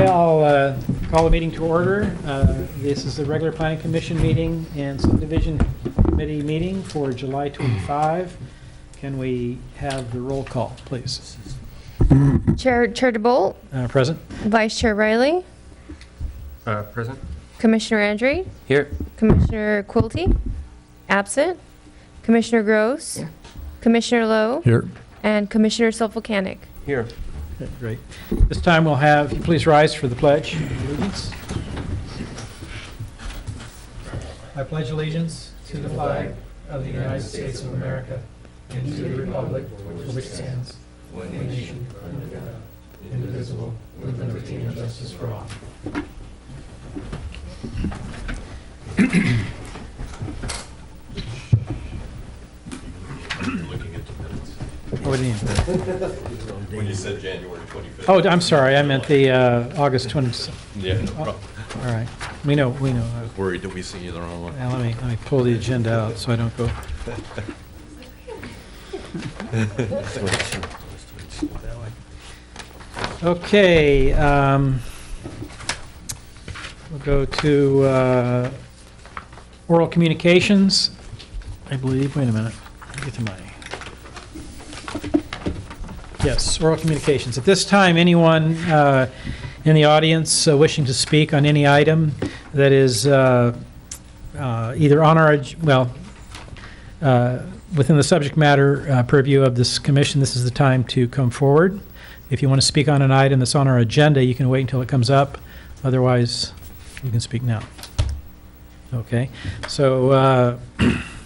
I'll call the meeting to order. This is the regular Planning Commission meeting and Subdivision Committee meeting for July 25. Can we have the roll call, please? Chair Daudt. Present. Vice Chair Riley. Present. Commissioner Andrade. Here. Commissioner Quilty. Absent. Commissioner Gross. Here. Commissioner Lowe. Here. And Commissioner Silvercanic. Here. Okay, great. This time we'll have, you please rise for the Pledge of Allegiance. I pledge allegiance to the flag of the United States of America and to the republic for which it stands, one nation, under God, indivisible, with liberty and justice for all. Looking at the minutes. What do you mean? When you said January 25th. Oh, I'm sorry, I meant the August 20th. Yeah, no problem. All right, we know. I was worried that we see you the wrong one. Now, let me pull the agenda out so I don't go. Okay, we'll go to oral communications, I believe. Wait a minute. Let me get to my. Yes, oral communications. At this time, anyone in the audience wishing to speak on any item that is either on our, within the subject matter purview of this commission, this is the time to come forward. If you want to speak on an item that's on our agenda, you can wait until it comes up. Otherwise, you can speak now. Okay, so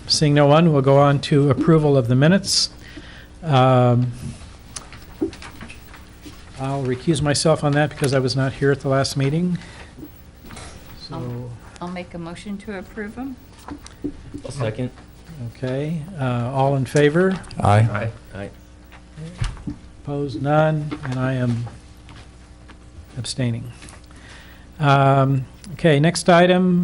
seeing no one, we'll go on to approval of the minutes. I'll recuse myself on that because I was not here at the last meeting. So, I'll make a motion to approve them. I'll second. okay, all in favor? Aye. Aye. Opposed, none, and I am abstaining. Okay, next item,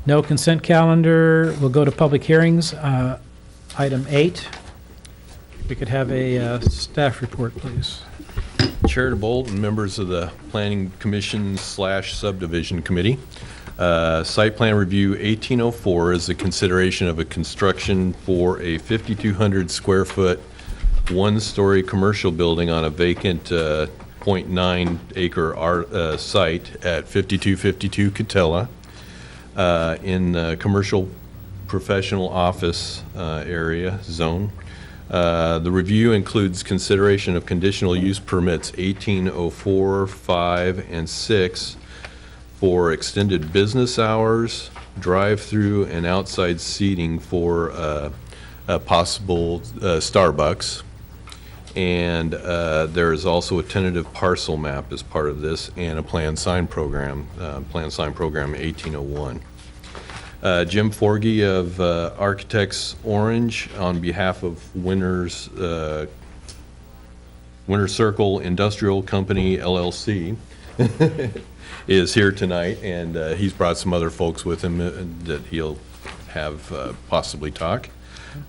no consent calendar. We'll go to public hearings. Item 8. We could have a staff report, please. Chair Daudt and members of the Planning Commission / Subdivision Committee. Site Plan Review 1804 is a consideration of a construction for a 5,200 square foot, one-story commercial building on a vacant 0.9 acre site at 5252 Katella in the commercial professional office area zone. The review includes consideration of conditional use permits 1804, 5, and 6 for extended business hours, drive-through, and outside seating for a possible Starbucks. And there is also a tentative parcel map as part of this and a plan sign program 1801. Jim Forgy of Architects Orange, on behalf of Winter Circle Industrial Company, LLC, is here tonight, and he's brought some other folks with him that he'll have possibly talk.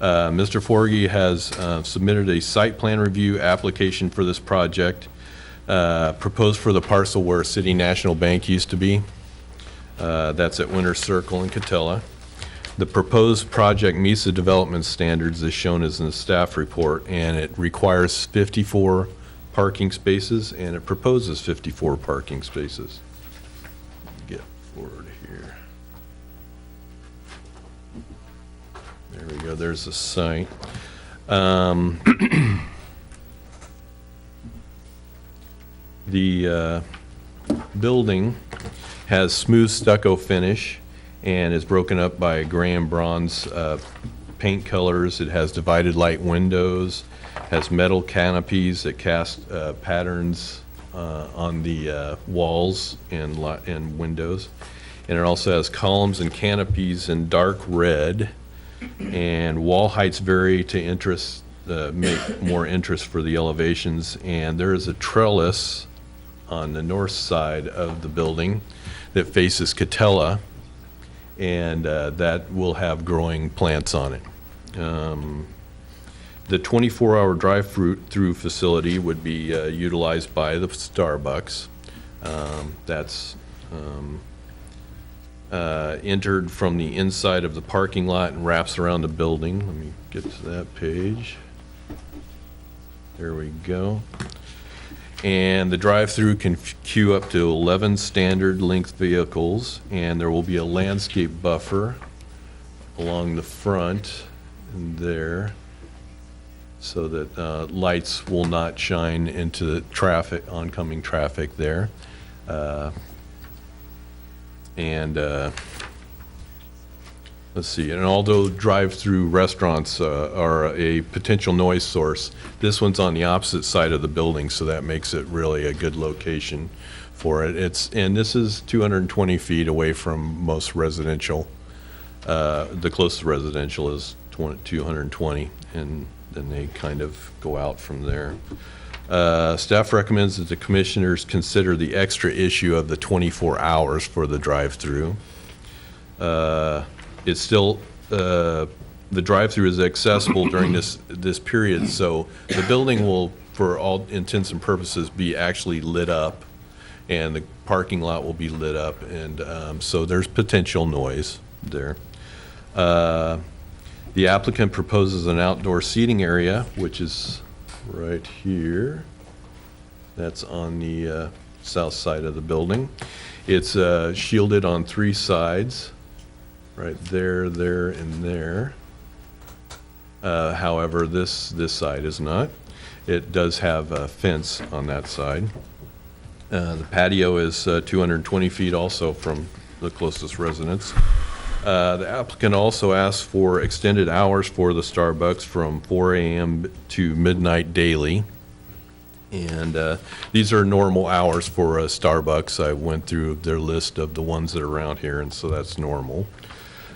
Mr. Forgy has submitted a site plan review application for this project, proposed for the parcel where City National Bank used to be. That's at Winter Circle in Katella. The proposed project meets the development standards as shown as in the staff report, and it requires 54 parking spaces, and it proposes 54 parking spaces. Get forward here. There we go, there's the site. The building has smooth stucco finish and is broken up by gray and bronze paint colors. It has divided light windows, has metal canopies that cast patterns on the walls and windows. And it also has columns and canopies in dark red, and wall heights vary to make more interest for the elevations. And there is a trellis on the north side of the building that faces Katella, and that will have growing plants on it. The 24-hour drive-through facility would be utilized by the Starbucks. That's entered from the inside of the parking lot and wraps around the building. Let me get to that page. There we go. And the drive-through can queue up to 11 standard length vehicles, and there will be a landscape buffer along the front and there, so that lights will not shine into the traffic, oncoming traffic there. Let's see, and although drive-through restaurants are a potential noise source, this one's on the opposite side of the building, so that makes it really a good location for it. And this is 220 feet away from most residential. The closest residential is 220, and then they kind of go out from there. Staff recommends that the commissioners consider the extra issue of the 24 hours for the drive-through. It's still, the drive-through is accessible during this period, so the building will, for all intents and purposes, be actually lit up, and the parking lot will be lit up, and so there's potential noise there. The applicant proposes an outdoor seating area, which is right here. That's on the south side of the building. It's shielded on 3 sides, right there, there, and there. However, this side is not. It does have a fence on that side. The patio is 220 feet also from the closest residence. The applicant also asked for extended hours for the Starbucks from 4 a.m. to midnight daily. And these are normal hours for a Starbucks. I went through their list of the ones that are around here, and so that's normal.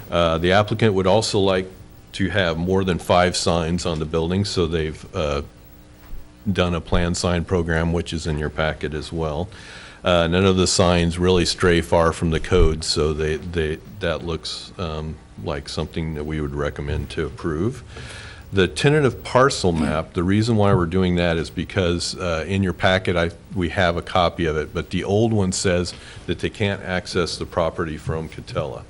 The applicant would also like to have more than 5 signs on the building, so they've done a planned sign program, which is in your packet as well. None of the signs really stray far from the code, so that looks like something that we would recommend to approve. The tentative parcel map, the reason why we're doing that is because in your packet we have a copy of it, but the old one says that they can't access the property from Katella.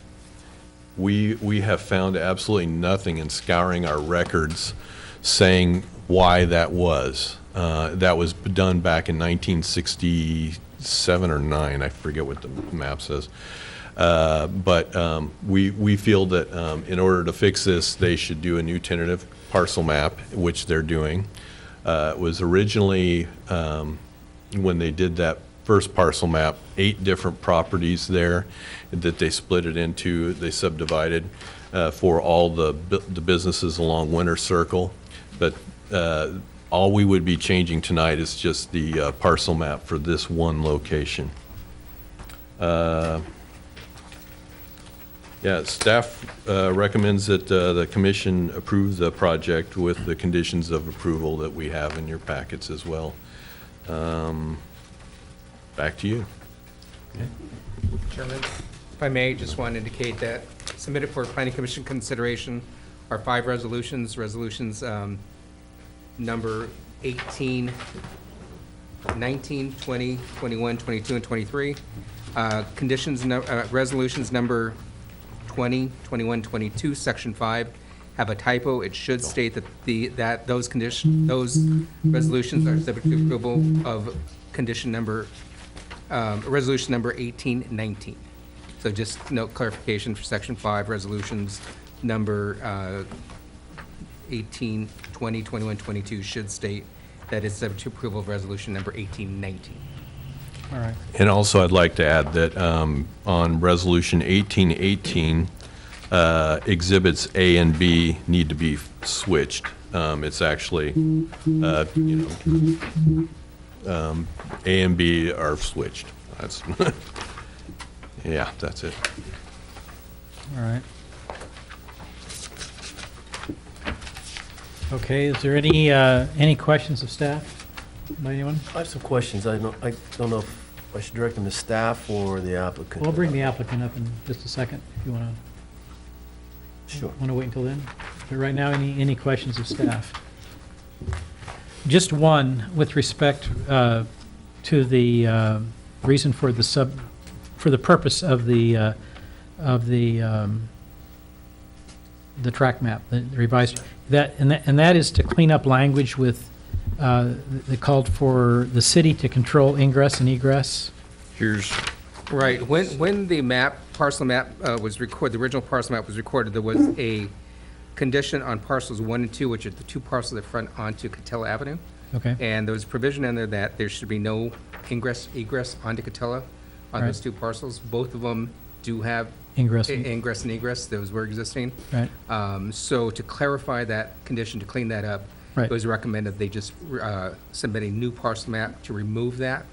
We have found absolutely nothing in scouring our records saying why that was. That was done back in 1967 or 9, I forget what the map says. But we feel that in order to fix this, they should do a new tentative parcel map, which they're doing. It was originally, when they did that first parcel map, 8 different properties there that they split it into, they subdivided for all the businesses along Winter Circle. But all we would be changing tonight is just the parcel map for this one location. Staff recommends that the commission approve the project with the conditions of approval that we have in your packets as well. Back to you. Chairman, if I may, just want to indicate that submitted for planning commission consideration are 5 resolutions. Resolutions number 18, 19, 20, 21, 22, and 23. Resolutions number 20, 21, 22, section 5 have a typo. It should state that those resolutions are subject to approval of resolution number 1819. So just note clarification for section 5, resolutions number 18, 20, 21, 22 should state that it's subject to approval of resolution number 1819. All right. And also, I'd like to add that on Resolution 1818, Exhibits A and B need to be switched. It's actually, A and B are switched. That's yeah, that's it. All right. Okay, is there any questions of staff by anyone? I have some questions. I don't know if I should direct them to staff or the applicant. We'll bring the applicant up in just a second if you want Sure. to wait until then. But right now, any questions of staff? Just one with respect to the reason for the purpose of the track map, the revised, and that is to clean up language with, they called for the city to control ingress and egress. Here's, Right, when the map, parcel map was recorded, the original parcel map was recorded, there was a condition on parcels 1 and 2, which are the two parcels that front onto Katella Avenue. Okay, And there was provision in there that there should be no ingress, egress onto Katella on those Right. two parcels. Both of them do have ingress, ingress and egress, those were existing. right, So to clarify that condition, to clean that up, Right. it was recommended they just submit a new parcel map to remove that,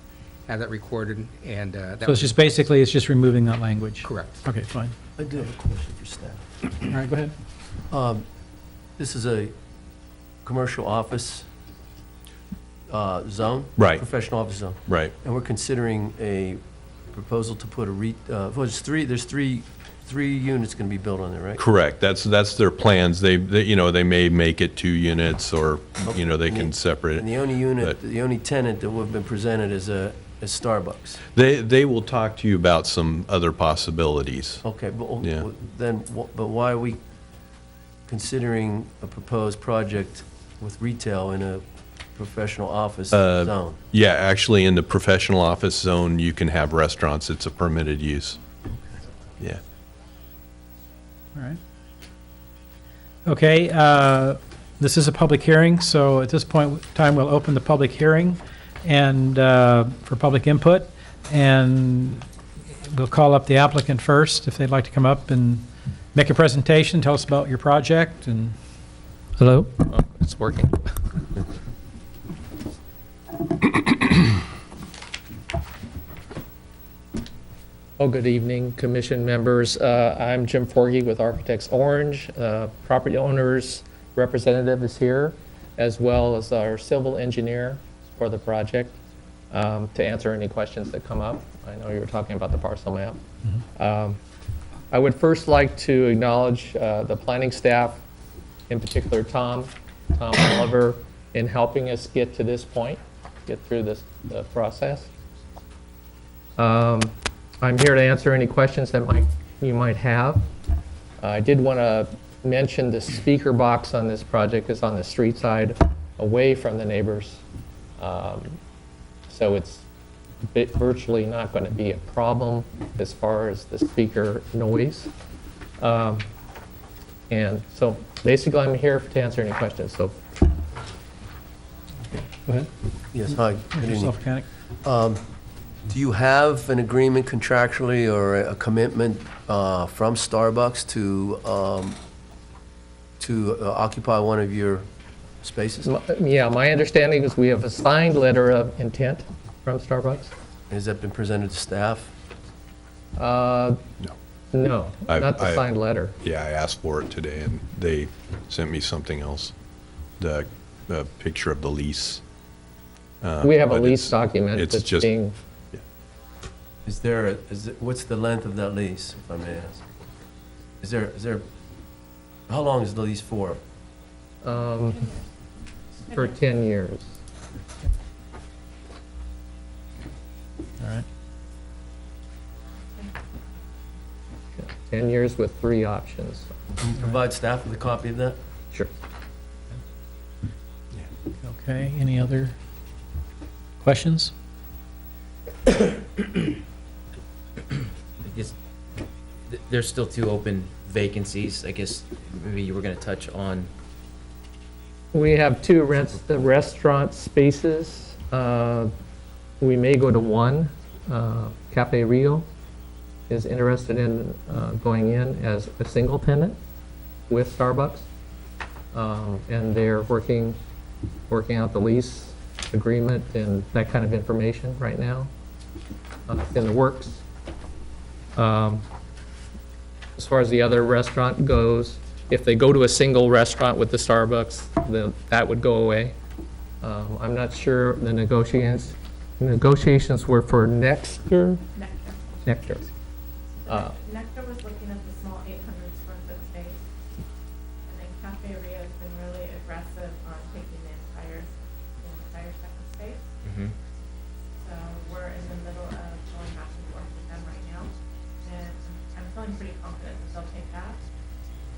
have that recorded, and that so was it's just basically, it's just removing that language. correct. Okay, fine. I do have a question for staff. All right, go ahead. This is a commercial office zone? Right. Professional office zone. right. And we're considering a proposal to put there's three units going to be built on there, right? Correct. That's their plans. They may make it 2 units or, they can separate And it. the only unit, But- the only tenant that we've been presented is Starbucks. They will talk to you about some other possibilities. Okay, but Yeah. but why are we considering a proposed project with retail in a professional office zone? Yeah, actually, in the professional office zone, you can have restaurants. It's a permitted use. Yeah. All right. Okay, this is a public hearing, so at this point in time, we'll open the public hearing and, for public input, and we'll call up the applicant first, if they'd like to come up and make a presentation, tell us about your project, and... Hello? It's working. Oh, good evening, commission members. I'm Jim Forgy with Architects Orange. Property owners representative is here, as well as our civil engineer for the project, to answer any questions that come up. I know you were talking about the parcel map. I would first like to acknowledge the planning staff, in particular Tom Oliver, in helping us get to this point, get through this process. I'm here to answer any questions that you might have. I did want to mention the speaker box on this project is on the street side, away from the neighbors. So it's virtually not going to be a problem as far as the speaker noise. And so basically, I'm here to answer any questions. So Go ahead. Yes, hi. Good evening. Yourself, mechanic. Do you have an agreement contractually or a commitment from Starbucks to occupy one of your spaces? yeah, my understanding is we have a signed letter of intent from Starbucks. Has that been presented to staff? No, I- not the I- signed letter. Yeah, I asked for it today, and they sent me something else, the picture of the lease. We have a But lease it's- document it's that's just- being, What's the length of that lease, if I may ask? Is there, how long is the lease for? for 10 years. All right. 10 years with 3 options. Can you provide staff with a copy of that? Sure. Okay, any other questions? I guess there's still 2 open vacancies. I guess maybe you were going to touch on. We have 2 restaurant spaces. We may go to 1. Cafe Rio is interested in going in as a single tenant with Starbucks. And they're working out the lease agreement and that kind of information right now in the works. As far as the other restaurant goes, if they go to a single restaurant with the Starbucks, then that would go away. I'm not sure the negotiations were for Nectar. Nectar. Nectar was looking at the small 800 square foot space, and then Cafe Rio has been really aggressive on taking in that they'll take that.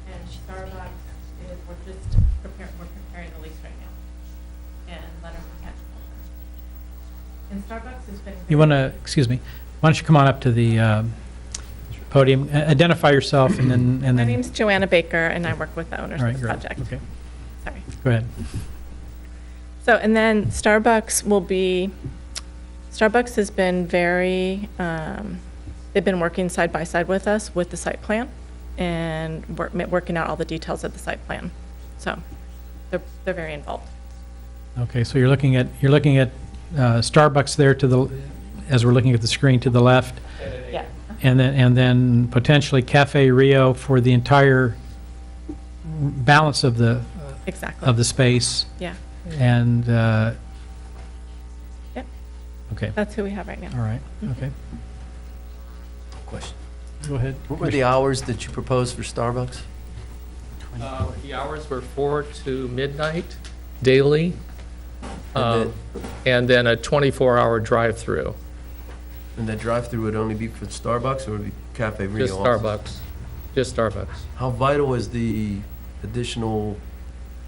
And Starbucks is, we're preparing the lease right now. And letter of intent. And Starbucks has been. You want to, excuse me, why don't you come on up to the podium, identify yourself, and then... My name's Joanna Baker, and I work with the owners All of right, this great. project. Okay, Sorry. go ahead. So, and then Starbucks has been very, they've been working side by side with us with the site plan and working out all the details of the site plan. So they're very involved. Okay, so you're looking at Starbucks there to the, as we're looking at the screen to the left, Yeah. and then potentially Cafe Rio for the entire balance of the Exactly. space, Yeah. and, Yep. okay, That's who we have right now. all right, okay, Question. go ahead. What were the hours that you proposed for Starbucks? The hours were 4 to midnight daily, And and then a 24-hour drive-through. And that drive-through would only be for Starbucks, or would it be Cafe Rio Just also? Starbucks. Just Starbucks. How vital is the additional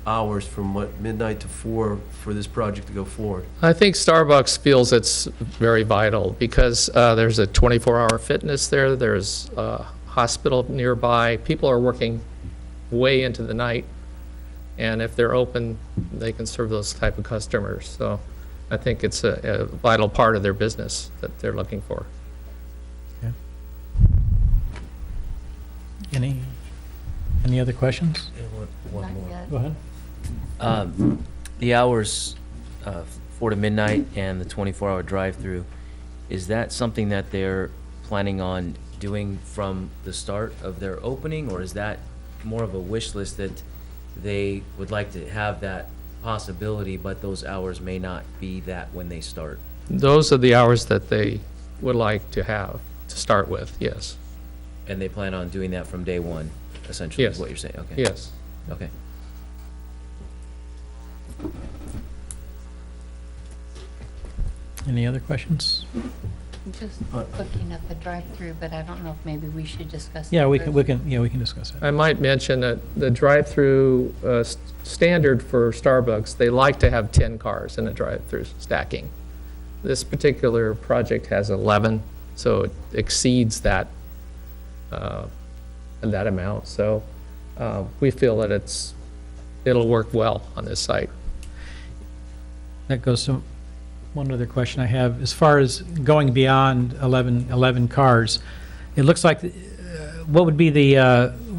hours from midnight to 4 for this project to go forward? I think Starbucks feels it's very vital because there's a 24-hour fitness there, there's a hospital nearby, people are working way into the night, and if they're open, they can serve those type of customers. So I think it's a vital part of their business that they're looking for. Any other questions? One more. Go ahead. The hours, 4 to midnight and the 24-hour drive-through, is that something that they're planning on doing from the start of their opening, or is that more of a wish list that they would like to have that possibility, but those hours may not be that when they start? Those are the hours that they would like to have to start with, yes. And they plan on doing that from day one, essentially, Yes. is what you're saying? Okay. Yes. Okay. Any other questions? I'm just looking at the drive-through, but I don't know if maybe we should discuss. Yeah, it we further. can discuss it. I might mention that the drive-through standard for Starbucks, they like to have 10 cars in a drive-through stacking. This particular project has 11, so it exceeds that amount. So we feel that it'll work well on this site. That goes to one other question I have. As far as going beyond 11 cars, it looks like, what would be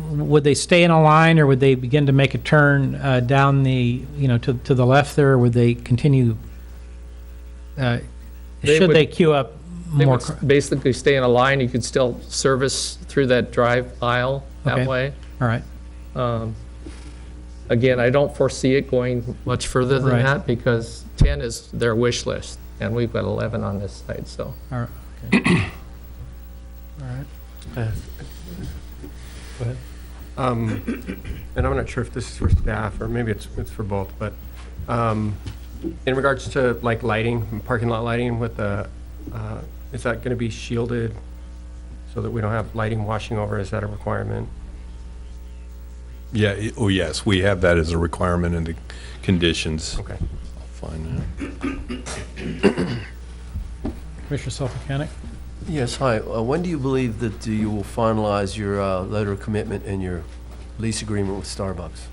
would they stay in a line, or would they begin to make a turn down to the left there, or would they continue, should would- they queue up They more? would basically stay in a line. You could still service through that drive aisle that Okay. way. All right, Again, I don't foresee it going much further than Right. that because 10 is their wish list, and we've got 11 on this site, so. all right, okay. All right, go ahead. And I'm not sure if this is for staff, or maybe it's for both, but in regards to like lighting, parking lot lighting with the, is that going to be shielded so that we don't have lighting washing over? Is that a requirement? Yeah, oh, yes, we have that as a requirement in the conditions. Okay. I'll find that. Commissioner Self-Mechanic? Yes, hi. When do you believe that you will finalize your letter of commitment and your lease agreement with Starbucks?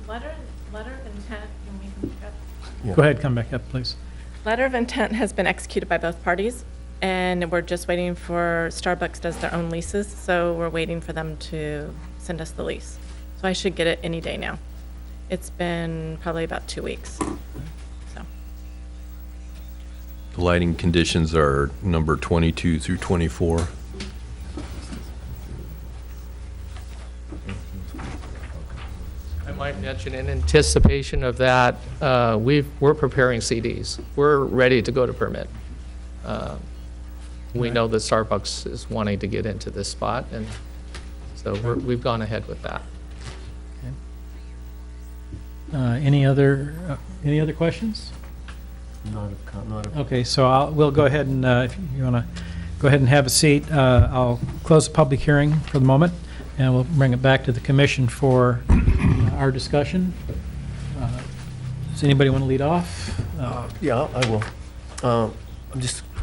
Letter of intent, can we look up? Yeah. Go ahead, come back up, please. Letter of intent has been executed by both parties, and we're just waiting for, Starbucks does their own leases, so we're waiting for them to send us the lease. So I should get it any day now. It's been probably about 2 weeks, so. The lighting conditions are number 22 through 24. I might mention, in anticipation of that, we're preparing CDs. We're ready to go to permit. We know that Starbucks is wanting to get into this spot, and so we've gone ahead with that. Any other questions? Not a, Okay, so we'll go ahead and, if you want to go ahead and have a seat. I'll close the public hearing for the moment, and we'll bring it back to the commission for our discussion. Does anybody want to lead off? Yeah, I will. I'm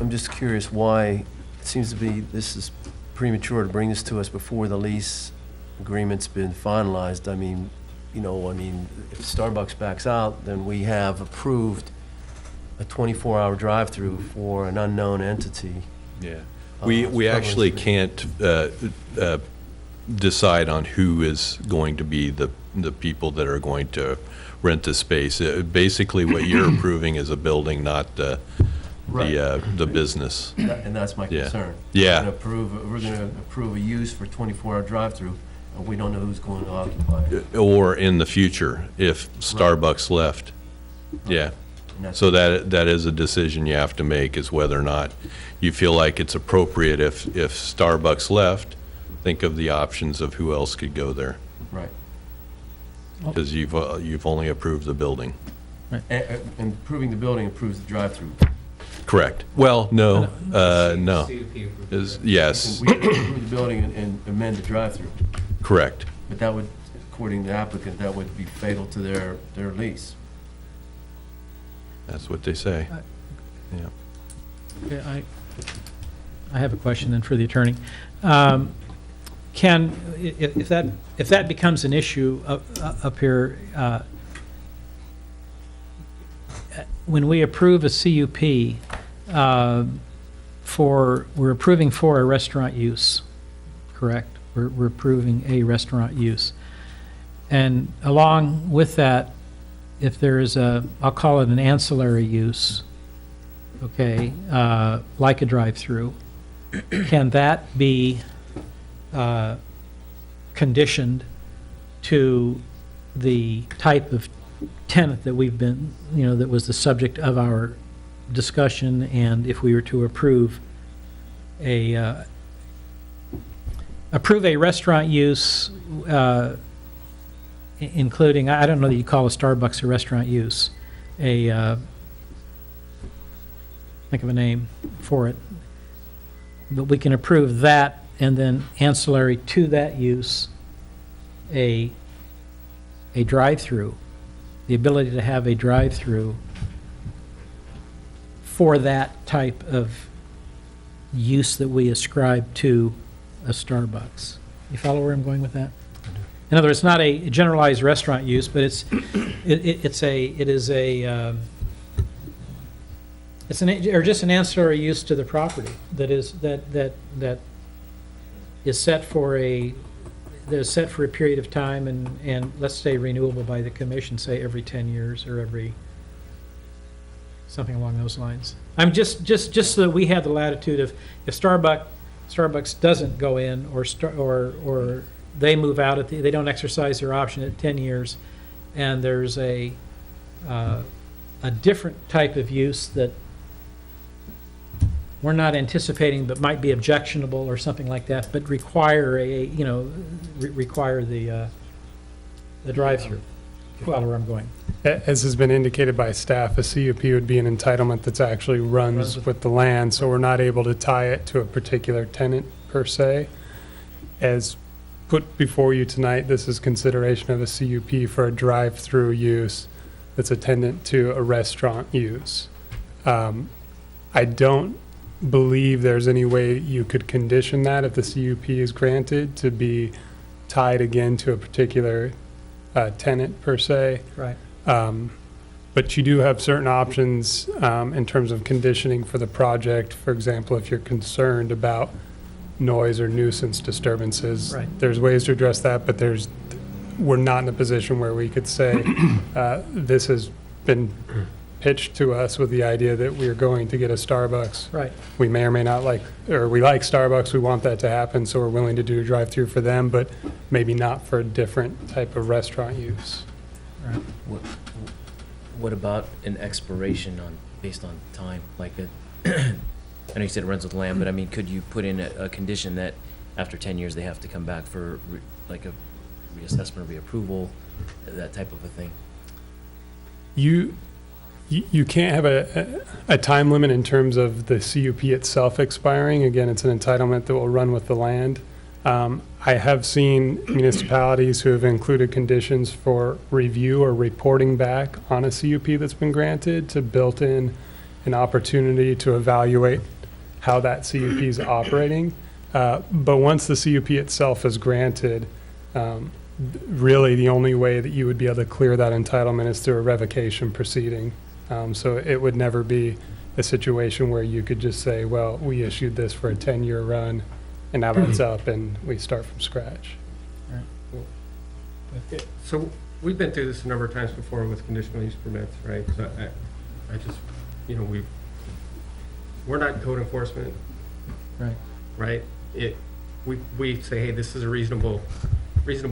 just curious why it seems to be this is premature to bring this to us before the lease agreement's been finalized. I mean, if Starbucks backs out, then we have approved a 24-hour drive-through for an unknown entity. Yeah. We actually can't decide on who is going to be the people that are going to rent the space. Basically, what you're approving is a building, not the business. And that's my Yeah. concern. Yeah. We're going to approve a use for 24-hour drive-through, and we don't know who's going to occupy it. Or in the future, if Starbucks left. Yeah. And that's- So that is a decision you have to make, is whether or not you feel like it's appropriate. If Starbucks left, think of the options of who else could go there, Right. because you've only approved the building. And approving the building approves the drive-through. Correct. Well, no, no. CUP approved. Yes, We can approve the building and amend the drive-through. correct. But that would, according to the applicant, that would be fatal to their lease. That's what they say. Yeah. Okay, I have a question then for the attorney. If that becomes an issue up here, when we approve a CUP, we're approving for a restaurant use, correct? We're approving a restaurant use. And along with that, if there is I'll call it an ancillary use, okay, like a drive-through, can that be conditioned to the type of tenant that we've been, that was the subject of our discussion? And if we were to approve a restaurant use, including, I don't know that you call a Starbucks a restaurant use, think of a name for it, but we can approve that, and then ancillary to that use, a drive-through, the ability to have a drive-through for that type of use that we ascribe to a Starbucks. You follow where I'm going with that? In other words, it's not a generalized restaurant use, but it's just an ancillary use to the property that is set for a period of time, and let's say renewable by the commission, say every 10 years or every something along those lines. I'm just so that we have the latitude of, if Starbucks doesn't go in, or they move out they don't exercise their option at 10 years, and there's a different type of use that we're not anticipating but might be objectionable or something like that, but require the drive-through. You follow where I'm going? As has been indicated by staff, a CUP would be an entitlement that's actually runs with the land, so we're not able to tie it to a particular tenant per se. As put before you tonight, this is consideration of a CUP for a drive-through use that's attendant to a restaurant use. I don't believe there's any way you could condition that, if the CUP is granted, to be tied again to a particular tenant per se. Right. But you do have certain options in terms of conditioning for the project. For example, if you're concerned about noise or nuisance disturbances, Right. there's ways to address that, but we're not in a position where we could say this has been pitched to us with the idea that we're going to get a Starbucks. Right. We may or may not like, or we like Starbucks, we want that to happen, so we're willing to do a drive-through for them, but maybe not for a different type of restaurant use. Right. What about an expiration based on time? Like I know you said it runs with land, but I mean, could you put in a condition that after 10 years they have to come back for like a reassessment or reapproval, that type of a thing? you can't have a time limit in terms of the CUP itself expiring. Again, it's an entitlement that will run with the land. I have seen municipalities who have included conditions for review or reporting back on a CUP that's been granted to built in an opportunity to evaluate how that CUP is operating. But once the CUP itself is granted, really the only way that you would be able to clear that entitlement is through a revocation proceeding. So it would never be a situation where you could just say, well, we issued this for a 10-year run, and now it's up, and we start from scratch. So we've been through this a number of times before with conditional use permits, right? So I just, we're not code enforcement, right? We say, hey, this is a reasonable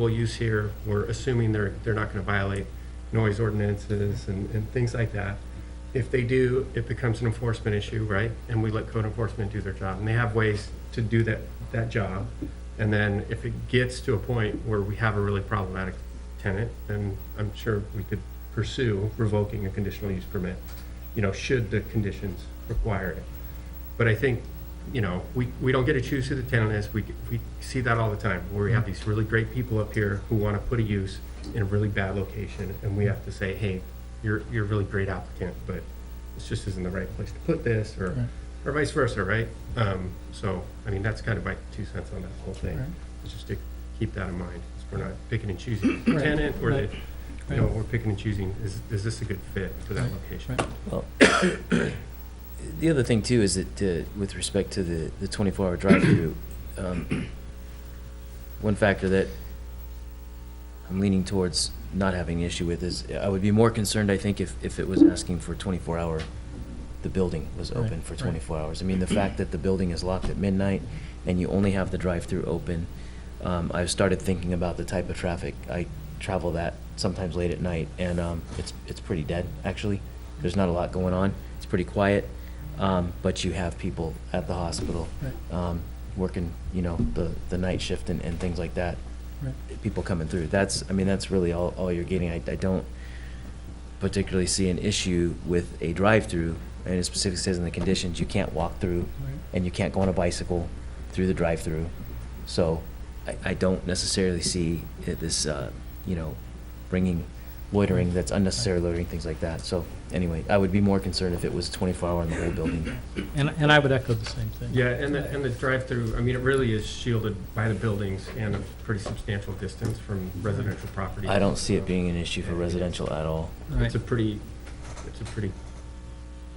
use here. We're assuming they're not going to violate noise ordinances and things like that. If they do, it becomes an enforcement issue, right? And we let code enforcement do their job. And they have ways to do that job. And then if it gets to a point where we have a really problematic tenant, then I'm sure we could pursue revoking a conditional use permit, should the conditions require it. But I think, we don't get to choose who the tenant is. We see that all the time, where we have these really great people up here who want to put a use in a really bad location, and we have to say, hey, you're a really great applicant, but this just isn't the right place to put this, or vice versa, right? So, that's kind of my 2 cents on that whole thing. It's just to keep that in mind. We're not picking and choosing the tenant, or we're picking and choosing, is this a good fit for that location? Well, the other thing too is that with respect to the 24-hour drive-through, one factor that I'm leaning towards not having an issue with is I would be more concerned, I think, if it was asking for 24-hour, the building was open for 24 hours. The fact that the building is locked at midnight and you only have the drive-through open, I've started thinking about the type of traffic. I travel that sometimes late at night, and it's pretty dead, actually. There's not a lot going on. It's pretty quiet. But you have people at the hospital working, the night shift and things like that. People coming through. That's really all you're getting. I don't particularly see an issue with a drive-through, and it specifically says in the conditions you can't walk through, and you can't go on a bicycle through the drive-through. So I don't necessarily see this, bringing loitering that's unnecessary loitering, things like that. So anyway, I would be more concerned if it was 24-hour in the whole building. And I would echo the same thing. Yeah, and the drive-through, it really is shielded by the buildings and a pretty substantial distance from residential property. I don't see it being an issue for residential at all. It's a pretty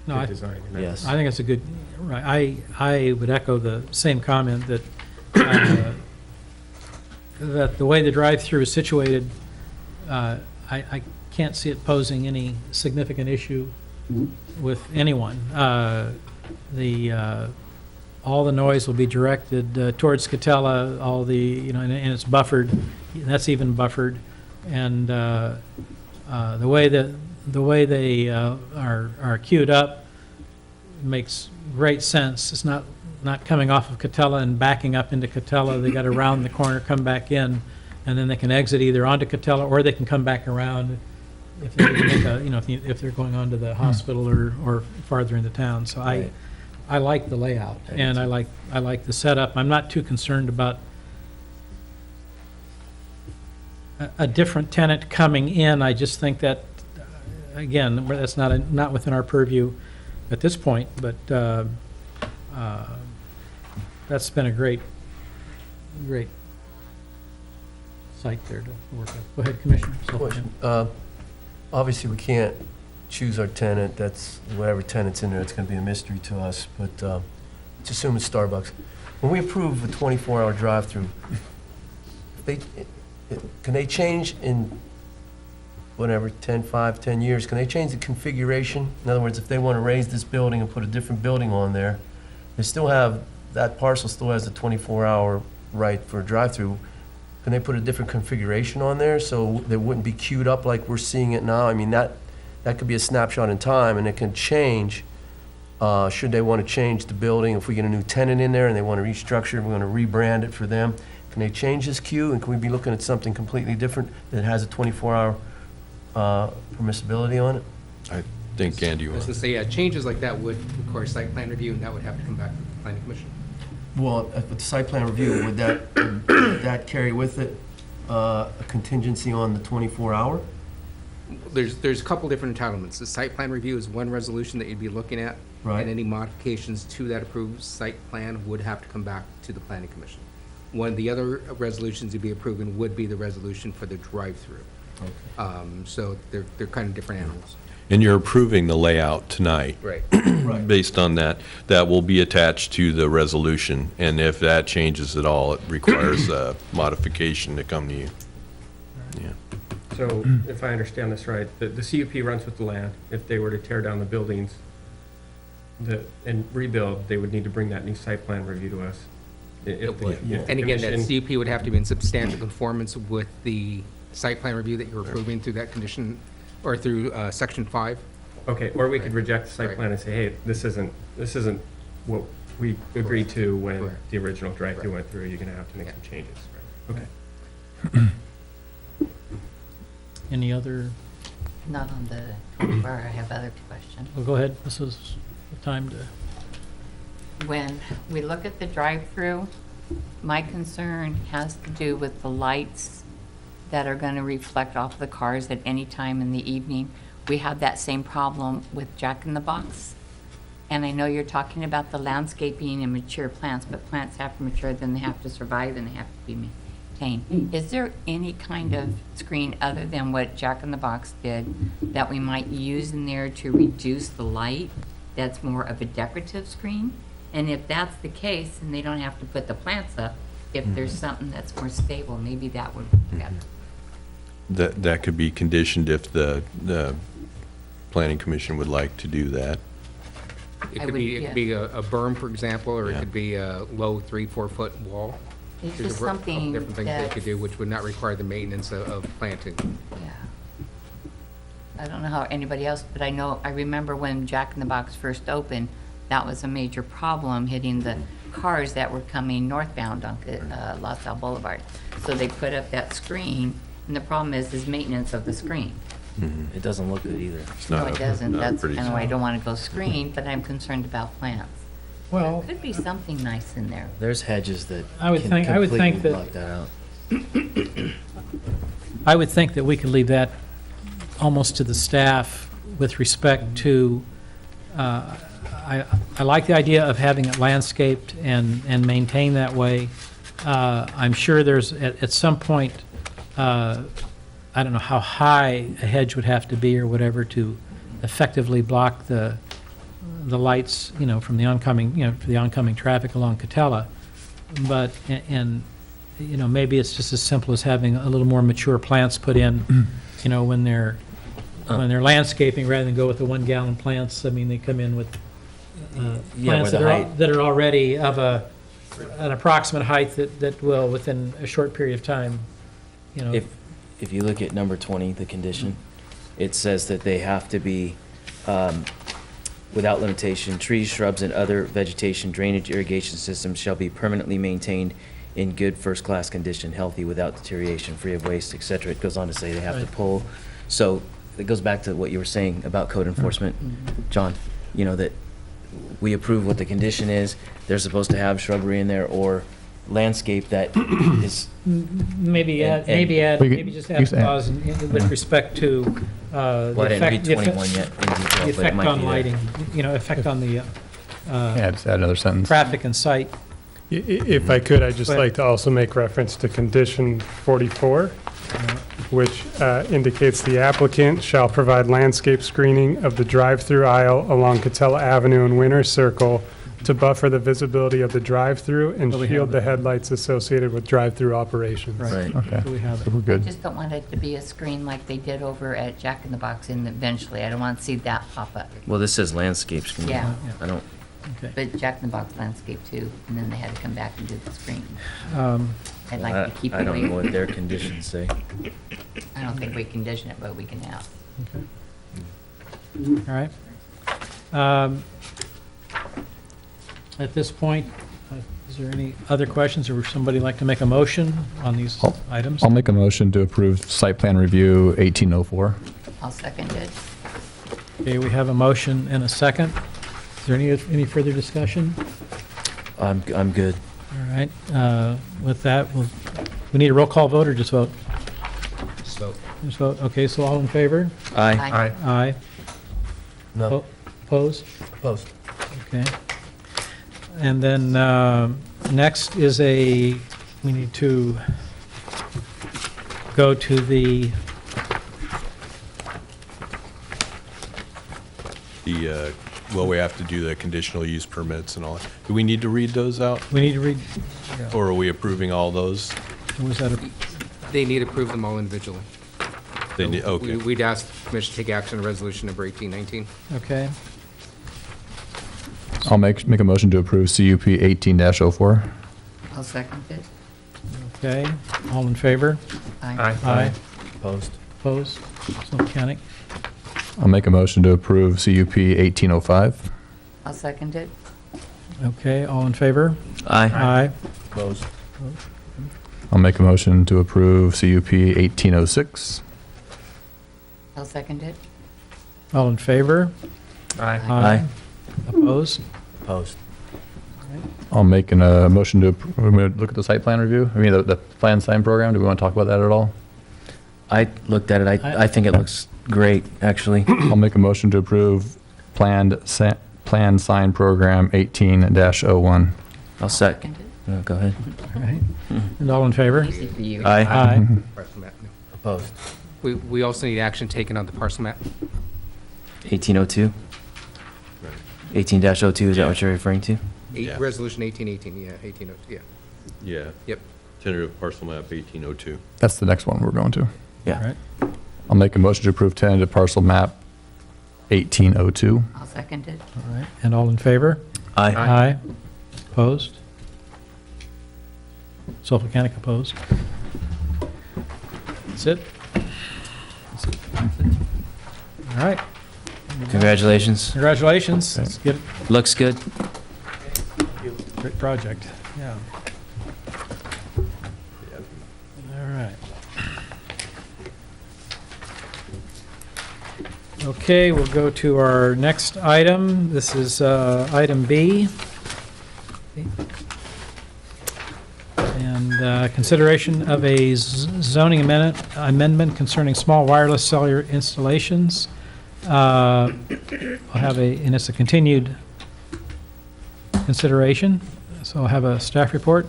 good design. Yes. I think it's a good, I would echo the same comment that that the way the drive-through is situated, I can't see it posing any significant issue with anyone. All the noise will be directed towards Katella, and it's buffered. That's even buffered. And the way they are queued up makes great sense. It's not coming off of Katella and backing up into Katella. They got to round the corner, come back in, and then they can exit either onto Katella or they can come back around if they make if they're going on to the hospital or farther into town. So I like the layout, and I like the setup. I'm not too concerned about a different tenant coming in. I just think that, again, that's not within our purview at this point, but that's been a great site there to work with. Go ahead, Commissioner. Question. Obviously, we can't choose our tenant. That's whatever tenant's in there, it's going to be a mystery to us, but let's assume it's Starbucks. When we approve a 24-hour drive-through, can they change in whatever, 10 years, can they change the configuration? In other words, if they want to raise this building and put a different building on there, they still have, that parcel still has the 24-hour right for a drive-through. Can they put a different configuration on there so they wouldn't be queued up like we're seeing it now? That could be a snapshot in time, and it can change. Should they want to change the building, if we get a new tenant in there and they want to restructure, we're going to rebrand it for them. Can they change this queue, and can we be looking at something completely different that has a 24-hour permissibility on it? think, Andy, you I was want gonna say, yeah, changes like that would require site plan review, and that would have to come back to the planning commission. Well, with the site plan review, would that carry with it a contingency on the 24-hour? There's a couple different entitlements. The site plan review is one resolution that you'd be looking at. Right. And any modifications to that approved site plan would have to come back to the planning commission. One of the other resolutions you'd be approving would be the resolution for the drive-through. So they're kind of different animals. And you're approving the layout tonight. Right. Based on that, that will be attached to the resolution, and if that changes at all, it requires a modification to come to you. Yeah. So if I understand this right, the CUP runs with the land. If they were to tear down the buildings and rebuild, they would need to bring that new site plan review to us. If the And again, that commission- CUP would have to be in substantial conformance with the site plan review that you're approving through that condition, or through section 5. Okay, or we could reject the site Right. plan and say, hey, this isn't what we agreed to when Correct. the original drive-through Right. went through. You're gonna have to make Yeah. some changes. Okay. Any other, Not on the 24 hour, I have other questions. well, go ahead. This is the time to, When we look at the drive-through, my concern has to do with the lights that are going to reflect off the cars at any time in the evening. We have that same problem with Jack in the Box. And I know you're talking about the landscaping and mature plants, but plants have to mature, then they have to survive and they have to be maintained. Is there any kind of screen other than what Jack in the Box did that we might use in there to reduce the light that's more of a decorative screen? And if that's the case, and they don't have to put the plants up, if there's something that's more stable, maybe that would be better. That could be conditioned if the planning commission would like to do that. It I could would- be, it could be a berm, for example, or it Yeah. could be a low 3-4 foot wall. It's There's just a couple something different things they that, could do, which would not require the maintenance of planting. yeah. I don't know how anybody else, but I remember when Jack in the Box first opened, that was a major problem, hitting the cars that were coming northbound on La Salle Boulevard. So they put up that screen, and the problem is maintenance of the screen. It doesn't look good either. It's No, not it a- doesn't. not a That's pretty kind of why I sign. don't want to go screen, but I'm concerned about plants. There well, could be something nice in there. There's hedges that I would can think- I would think completely that- block that out. I would think that we could leave that almost to the staff with respect to, I like the idea of having it landscaped and maintained that way. I'm sure there's, at some point, I don't know how high a hedge would have to be or whatever to effectively block the lights, from the oncoming, for the oncoming traffic along Katella. But, and, maybe it's just as simple as having a little more mature plants put in, when they're landscaping, rather than go with the 1-gallon plants. I mean, they come in with Yeah, plants where the height, that are already of an approximate height that will, within a short period of time, if you look at number 20, the condition, it says that they have to be, without limitation, trees, shrubs, and other vegetation, drainage, irrigation systems shall be permanently maintained in good first-class condition, healthy, without deterioration, free of waste, et cetera. It goes on to say they have to Right. pull. So it goes back to what you were saying about code enforcement, John, that we approve what the condition is. They're supposed to have shrubbery in there or landscape that is, maybe And- maybe just add a clause with respect to the well, I didn't read effect, the 21 effect- yet in the detail, but it effect might on be there. lighting, effect on the Yeah, just add another sentence. traffic and sight. If I could, I'd just Go ahead. like to also make reference to condition 44, which indicates the applicant shall provide landscape screening of the drive-through aisle along Katella Avenue and Winter Circle to buffer the visibility of the drive-through and Well, we shield have the it. headlights associated with drive-through operations. Right. Okay, So we have so it. we're I good. just don't want it to be a screen like they did over at Jack in the Box and eventually. I don't want to see that pop up. Well, this says landscapes. Yeah. I don't, Okay. But Jack in the Box landscape too, and then they had to come back and do the screen. Um, I'd like to keep I it don't know where, what their conditions say. I don't think we condition it, but we can have. All right. At this point, is there any other questions, or would somebody like to make a motion on these items? I'll make a motion to approve site plan review 1804. I'll second it. Okay, we have a motion and a second. Is there any further discussion? I'm good. All right, with that, we need a roll call vote or just vote? Just vote. Just vote, okay, so all in favor? Aye. Aye. Aye. No, Opposed? opposed. Okay. And then next is we need to go to Well, we have to do the conditional use permits and all that. Do we need to read those out, we need to read, or are we approving all those? was that They need to approve them all individually. They need, okay. We'd ask the commission to take action on resolution number 1819. okay? I'll make a motion to approve CUP 18-04. I'll second it. Okay, all in favor? Aye. Aye. Opposed. Opposed? Suffolk County. I'll make a motion to approve CUP 1805. I'll second it. Okay, all in favor? Aye. Aye. Opposed. I'll make a motion to approve CUP 1806. I'll second it. All in favor? Aye. Aye. Opposed? Opposed. I'll make a motion to look at the site plan review. I mean, the plan sign program. Do we want to talk about that at all? I looked at it. I think it looks great, actually. I'll make a motion to approve plan sign program 18-01. I'll Second second. it. Go ahead. All right. And all in favor? Easy for you. Aye. Aye. Parcel map, no. Opposed. We also need action taken on the parcel map. 1802? 18-02, is that what you're referring to? Yeah. Resolution 1818, yeah, 1802, yeah. Yeah. Yep. Tentative parcel map 1802. That's the next one we're going to. All Yeah. right. I'll make a motion to approve tentative parcel map 1802. I'll second it. All right. And all in favor? Aye. Aye. Opposed? Suffolk County opposed? That's it? All right. Congratulations. Congratulations. Let's get it. Looks good. Great project. Yeah. All right. Okay, we'll go to our next item. This is item B. And consideration of a zoning amendment concerning small wireless cellular installations. We'll have and it's a continued consideration, so I'll have a staff report.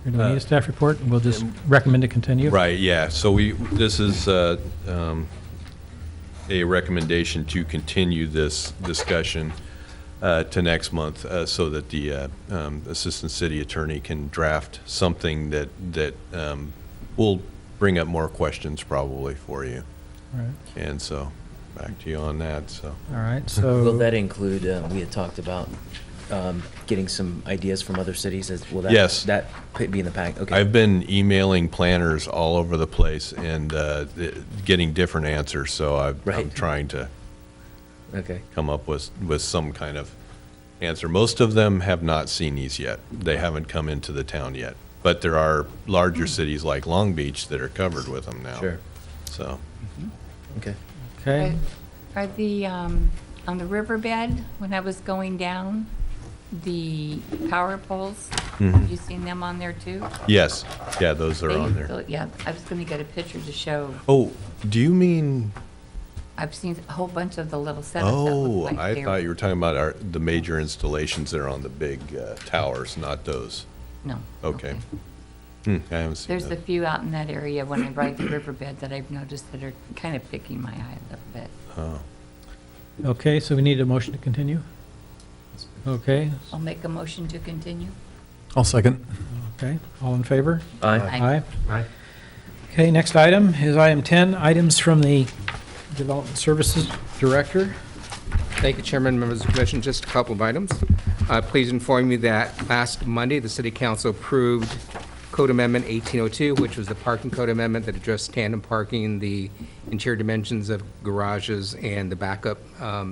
Or do we need a staff report? We'll just recommend to continue. Right, yeah. So this is a recommendation to continue this discussion to next month so that the Assistant City Attorney can draft something that will bring up more questions probably for you. All right. And so, back to you on that, so. All right, Will so, that include, we had talked about getting some ideas from other cities? Will that, Yes. that be in the pack? Okay. I've been emailing planners all over the place and getting different answers, so I'm Right. trying to Okay. come up with some kind of answer. Most of them have not seen these yet. They haven't come into the town yet. But there are larger cities like Long Beach that are covered with them now. Sure. So, Okay. okay. Are the, on the riverbed, when I was going down, the power poles, have you seen them on there too? yes, yeah, those are on there. Yeah, I was gonna get a picture to show. Oh, do you mean, I've seen a whole bunch of the little setups that look like I they're. thought you were talking about the major installations that are on the big towers, not those. No. Okay. I haven't seen There's a that. few out in that area when I ride the riverbed that I've noticed that are kind of picking my eye a little bit. Oh. Okay, so we need a motion to continue? Okay, I'll make a motion to continue. I'll second. okay, all in favor? Aye. Aye. Aye. Okay, next item is item 10, items from the Development Services Director. Thank you, Chairman, members of the commission. Just a couple of items. Please inform you that last Monday, the City Council approved Code Amendment 1802, which was the parking code amendment that addressed tandem parking, the interior dimensions of garages, and the backup.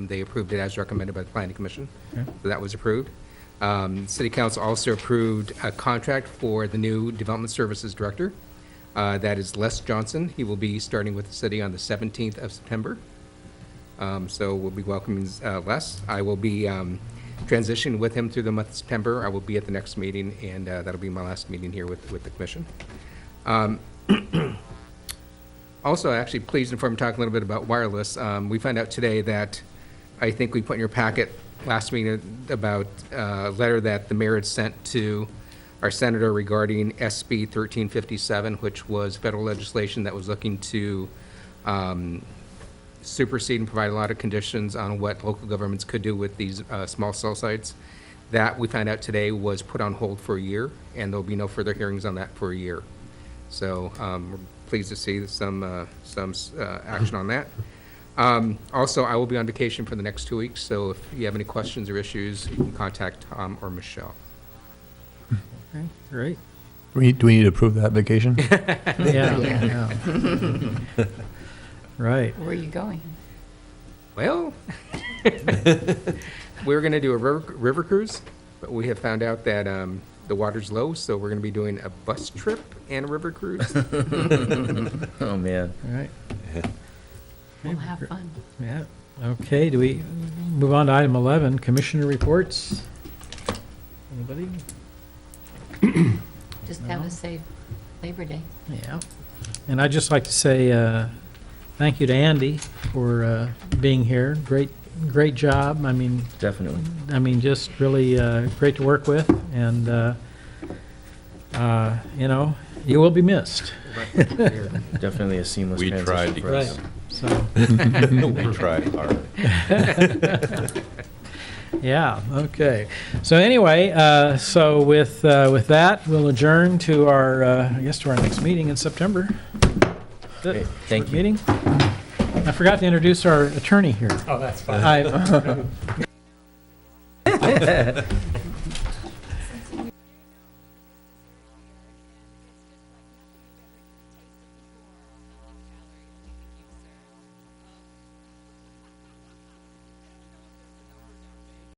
They approved it as recommended by the Planning Commission. Okay. So that was approved. City Council also approved a contract for the new Development Services Director. That is Les Johnson. He will be starting with the city on the 17th of September. So we'll be welcoming Les. I will be transitioning with him through the month of September. I will be at the next meeting, and that'll be my last meeting here with the commission. Also, actually, pleased to inform, talk a little bit about wireless. We found out today that I think we put in your packet last meeting about a letter that the mayor had sent to our senator regarding SB 1357, which was federal legislation that was looking to supersede and provide a lot of conditions on what local governments could do with these small cell sites. That we found out today was put on hold for a year, and there'll be no further hearings on that for a year. So we're pleased to see some action on that. Also, I will be on vacation for the next 2 weeks, so if you have any questions or issues, you can contact Tom or Michelle. Okay, great. Do we need to approve that vacation? Yeah. Right. Where are you going? Well, we're going to do a river cruise, but we have found out that the water's low, so we're going to be doing a bus trip and a river cruise. Oh, man. All right. We'll have fun. Yeah. Okay, do we move on to item 11, commissioner reports? Anybody? Just have a safe Labor Day. Yeah. And I'd just like to say thank you to Andy for being here. Great job. I mean, Definitely. just really great to work with, and you will be missed. Definitely a seamless We tried transition to for us. Right. So, We tried hard. yeah, okay. So anyway, so with that, we'll adjourn to our, to our next meeting in September. Okay, thank you. Meeting. I forgot to introduce our attorney here. Oh, that's fine.